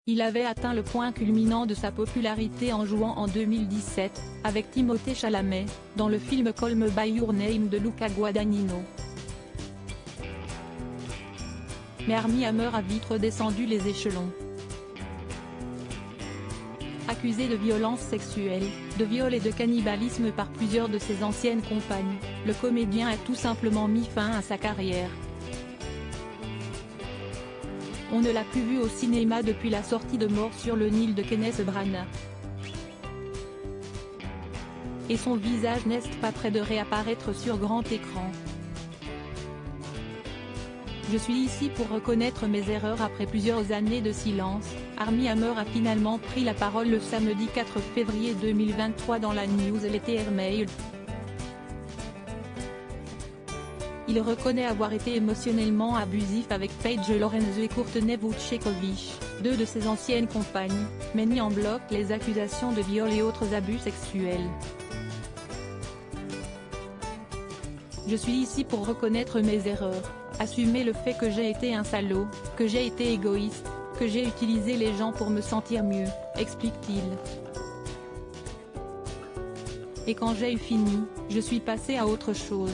Il avait atteint le point culminant de sa popularité en jouant en 2017, avec Timothée Chalamet, dans le film Call Me By Your Name de Luca Guadagnino. Mais Armie Hammer a vite redescendu les échelons. Accusé de violences sexuelles, de viol et de cannibalisme par plusieurs de ses anciennes compagnes, le comédien a tout simplement mis fin à sa carrière. On ne l'a plus vu au cinéma depuis la sortie de Mort sur le Nil de Kenneth Branagh. Et son visage n'est pas près de réapparaître sur grand écran. Je suis ici pour reconnaître mes erreurs après plusieurs années de silence. Armie Hammer a finalement pris la parole le samedi 4 février 2023 dans la newsletter Mail. Il reconnaît avoir été émotionnellement abusif avec Paige Lorenzo et Courtney Vucekovic, deux de ses anciennes compagnes, mais nie en bloc les accusations de viol et autres abus sexuels. Je suis ici pour reconnaître mes erreurs, assumer le fait que j'ai été un salaud, que j'ai été égoïste, que j'ai utilisé les gens pour me sentir mieux, explique-t-il. Et quand j'ai eu fini, je suis passé à autre chose.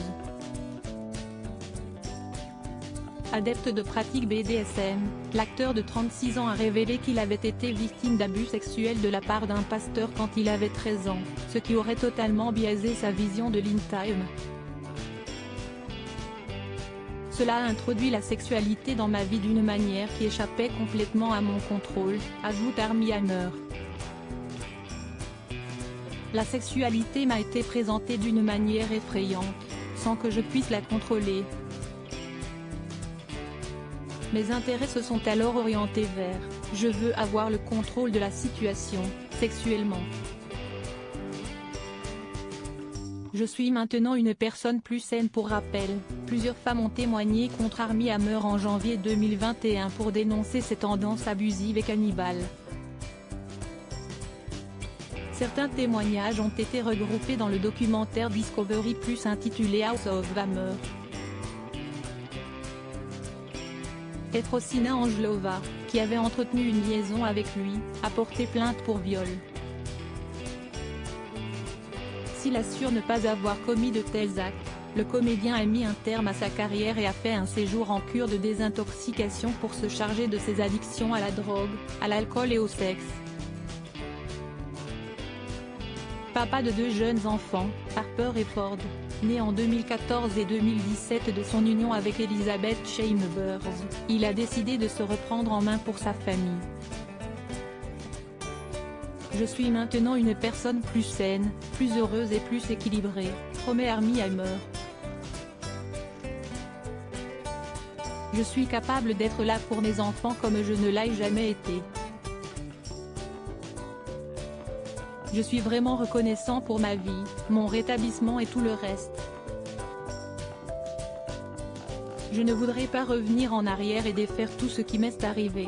Adepte de pratiques BDSM, l'acteur de 36 ans a révélé qu'il avait été victime d'abus sexuels de la part d'un pasteur quand il avait 13 ans, ce qui aurait totalement biaisé sa vision de l'intime. Cela a introduit la sexualité dans ma vie d'une manière qui échappait complètement à mon contrôle, ajoute Armie Hammer. La sexualité m'a été présentée d'une manière effrayante, sans que je puisse la contrôler. Mes intérêts se sont alors orientés vers « je veux avoir le contrôle de la situation, sexuellement ». Je suis maintenant une personne plus saine. Pour rappel, plusieurs femmes ont témoigné contre Armie Hammer en janvier 2021 pour dénoncer ses tendances abusives et cannibales. Certains témoignages ont été regroupés dans le documentaire Discovery Plus intitulé House of Hammer. Efrosina Angelova, qui avait entretenu une liaison avec lui, a porté plainte pour viol. S'il assure ne pas avoir commis de tels actes, le comédien a mis un terme à sa carrière et a fait un séjour en cure de désintoxication pour se charger de ses addictions à la drogue, à l'alcool et au sexe. Papa de deux jeunes enfants, Harper et Ford, né en 2014 et 2017 de son union avec Elizabeth Chambers, il a décidé de se reprendre en main pour sa famille. Je suis maintenant une personne plus saine, plus heureuse et plus équilibrée, promet Armie Hammer. Je suis capable d'être là pour mes enfants comme je ne l'ai jamais été. Je suis vraiment reconnaissant pour ma vie, mon rétablissement et tout le reste. Je ne voudrais pas revenir en arrière et défaire tout ce qui m'est arrivé.